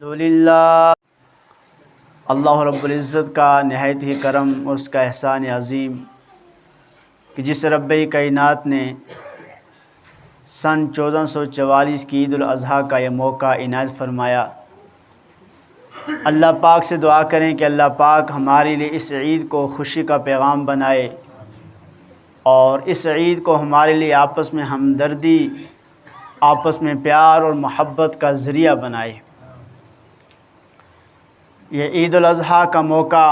الحمدللہ اللہ رب العزت کا نہایت ہی کرم اور اس کا احسان عظیم کہ جس رب کائنات نے سن 1444 کی عید الاضحیٰ کا یہ موقع عنایت فرمایا۔ اللہ پاک سے دعا کریں کہ اللہ پاک ہمارے لیے اس عید کو خوشی کا پیغام بنائے اور اس عید کو ہمارے لیے آپس میں ہمدردی، آپس میں پیار اور محبت کا ذریعہ بنائے۔ یہ عید الاضحیٰ کا موقع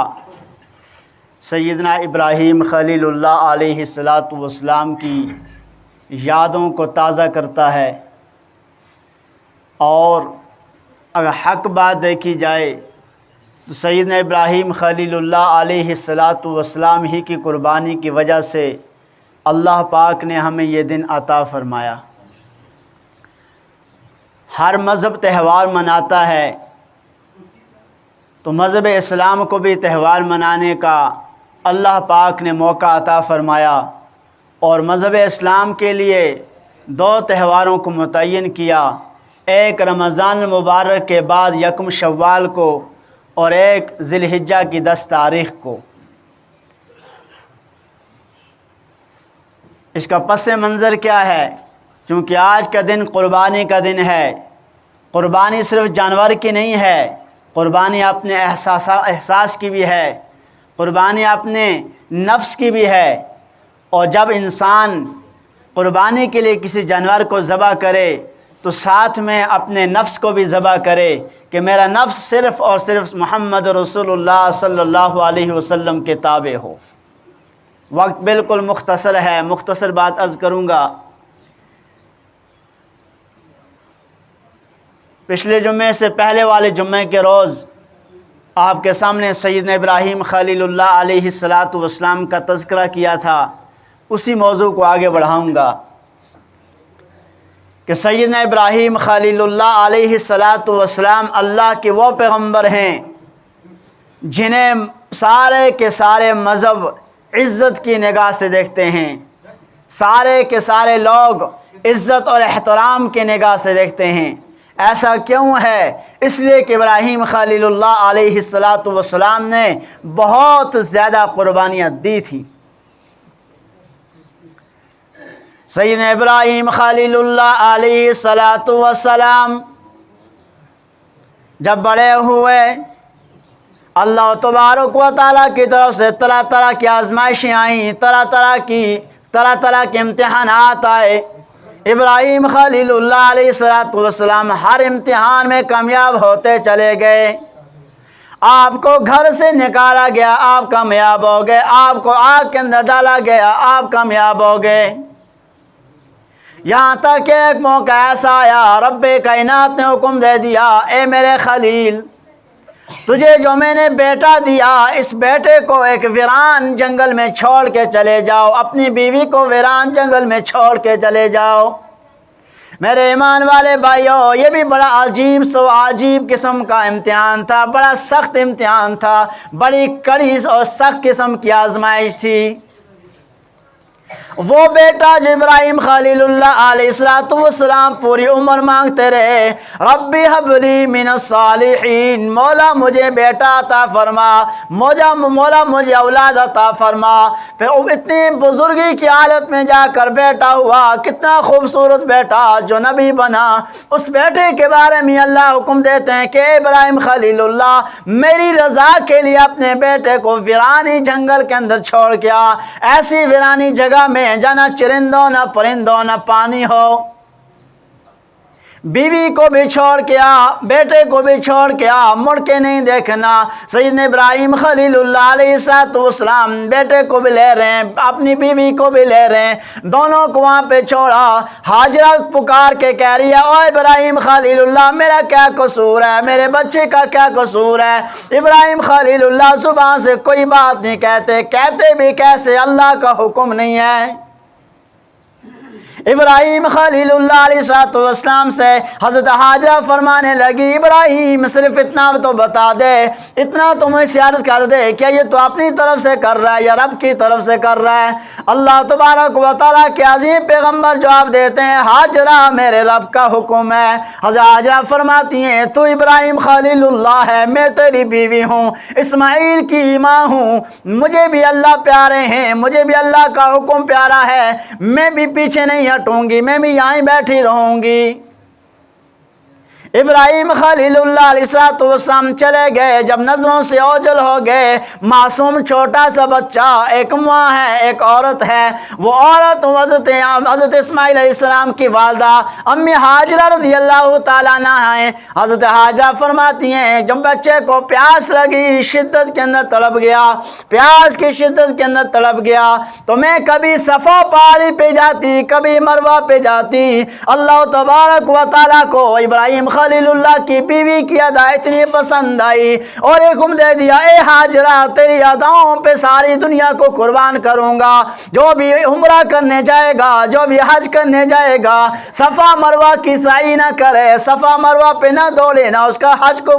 سیدنا ابراہیم خلیل اللہ علیہ السلام کی یادوں کو تازہ کرتا ہے، اور اگر حق بات دیکھی جائے تو سیدنا ابراہیم خلیل اللہ علیہ السلام ہی کی قربانی کی وجہ سے اللہ پاک نے ہمیں یہ دن عطا فرمایا۔ ہر مذہب تہوار مناتا ہے تو مذہب اسلام کو بھی تہوار منانے کا اللہ پاک نے موقع عطا فرمایا، اور مذہب اسلام کے لیے 2 تہواروں کو متعین کیا، ایک رمضان المبارک کے بعد 1 شوال کو اور ایک ذی الحجہ کی 10 تاریخ کو۔ اس کا پس منظر کیا ہے؟ چونکہ آج کا دن قربانی کا دن ہے۔ قربانی صرف جانور کی نہیں ہے، قربانی اپنے احساس کی بھی ہے، قربانی اپنے نفس کی بھی ہے۔ اور جب انسان قربانی کے لیے کسی جانور کو ذبح کرے تو ساتھ میں اپنے نفس کو بھی ذبح کرے کہ میرا نفس صرف اور صرف محمد رسول اللہ صلی اللہ علیہ وسلم کے تابع ہو۔ وقت بالکل مختصر ہے، مختصر بات عرض کروں گا۔ پچھلے جمعے سے پہلے والے جمعے کے روز آپ کے سامنے سیدنا ابراہیم خلیل اللہ علیہ السلام کا تذکرہ کیا تھا، اسی موضوع کو آگے بڑھاؤں گا کہ سیدنا ابراہیم خلیل اللہ علیہ السلام اللہ کے وہ پیغمبر ہیں جنہیں سارے کے سارے مذہب عزت کی نگاہ سے دیکھتے ہیں، سارے کے سارے لوگ عزت اور احترام کی نگاہ سے دیکھتے ہیں۔ ایسا کیوں ہے؟ اس لیے کہ ابراہیم خلیل اللہ علیہ السلام نے بہت زیادہ قربانیاں دی تھیں۔ سیدنا ابراہیم خلیل اللہ علیہ السلام جب بڑے ہوئے، اللہ تبارک و تعالیٰ کی طرف سے طرح طرح کی آزمائشیں آئیں، طرح طرح کے امتحانات آئے۔ ابراہیم خلیل اللہ علیہ السلام ہر امتحان میں کامیاب ہوتے چلے گئے۔ آپ کو گھر سے نکالا گیا، آپ کامیاب ہو گئے۔ آپ کو آگ کے اندر ڈالا گیا، آپ کامیاب ہو گئے۔ یہاں تک کہ ایک موقع ایسا آیا، رب کائنات نے حکم دے دیا، اے میرے خلیل، تجھے جو میں نے بیٹا دیا، اس بیٹے کو ایک ویران جنگل میں چھوڑ کے چلے جاؤ، اپنی بیوی کو ویران جنگل میں چھوڑ کے چلے جاؤ۔ میرے ایمان والے بھائیوں، یہ بھی بڑا عجیب قسم کا امتحان تھا، بڑا سخت امتحان تھا، بڑی کڑی اور سخت قسم کی آزمائش تھی۔ وہ بیٹا جو ابراہیم خلیل اللہ علیہ السلام پوری عمر مانگتے رہے، ربی حب لی من الصالحین، مولا مجھے بیٹا عطا فرما، مولا مجھے اولاد عطا فرما۔ پھر اتنی بزرگی کی حالت میں جا کر بیٹا ہوا، کتنا خوبصورت بیٹا جو نبی بنا۔ اس بیٹے کے بارے میں اللہ حکم دیتے ہیں کہ ابراہیم خلیل اللہ، میری رضا کے لیے اپنے بیٹے کو ویرانی جنگل کے اندر چھوڑ کے آ، ایسی ویرانی جگہ میں جہاں نہ چرندوں نہ پرندوں نہ پانی ہو۔ بیوی کو بھی چھوڑ کے آ، بیٹے کو بھی چھوڑ کے آ، مڑ کے نہیں دیکھنا۔ سیدنا ابراہیم خلیل اللہ علیہ السلام بیٹے کو بھی لے رہے ہیں، اپنی بیوی کو بھی لے رہے ہیں، دونوں کو وہاں پہ چھوڑا۔ ہاجرہ پکار کے کہہ رہی ہے، او ابراہیم خلیل اللہ، میرا کیا قصور ہے، میرے بچے کا کیا قصور ہے؟ ابراہیم خلیل اللہ زبان سے کوئی بات نہیں کہتے بھی کیسے؟ اللہ کا حکم نہیں ہے۔ ابراہیم خلیل اللہ علیہ السلام سے حضرت حاجرہ فرمانے لگی ابراہیم صرف اتنا تو بتا دے، اتنا تو مجھے عرض کر دے کیا یہ تو اپنی طرف سے کر رہا ہے یا رب کی طرف سے کر رہا ہے؟ اللہ تبارک و تعالیٰ کے عظیم پیغمبر جواب دیتے ہیں حاجرہ میرے رب کا حکم ہے۔ حضرت حاجرہ فرماتی ہیں تو ابراہیم خلیل اللہ ہے، میں تیری بیوی ہوں، اسماعیل کی ماں ہوں، مجھے بھی اللہ پیارے ہیں، مجھے بھی اللہ کا حکم پیارا ہے، میں بھی پیچھے نہیں ہٹوں گی، میں بھی یہیں بیٹھی رہوں گی۔ ابراہیم خلیل اللہ علیہ السلام چلے گئے، جب نظروں سے اوجھل ہو گئے، معصوم چھوٹا سا بچہ، ایک ماں ہے ایک عورت ہے، وہ عورت حضرت اسماعیل علیہ السلام کی والدہ امی حاجرہ رضی اللہ تعالیٰ عنہ ہیں۔ حضرت حاجرہ فرماتی ہیں جب بچے کو پیاس لگی، شدت کے اندر تڑپ گیا، پیاس کی شدت کے اندر تڑپ گیا، تو میں کبھی صفا پہاڑی پہ جاتی، کبھی مروہ پہ جاتی، اللہ تبارک و تعالیٰ کو ابراہیم خلیل اللہ کی بیوی کی ادا اتنی پسند آئی اور حکم دے دیا اے حاجرہ تیری اداؤں پہ ساری دنیا کو قربان کروں گا، جو بھی عمرہ کرنے جائے گا، جو بھی حج کرنے جائے گا، صفا مروہ کی سعی نہ کرے، صفا مروہ پہ نہ دوڑے، نہ اس کا حج کو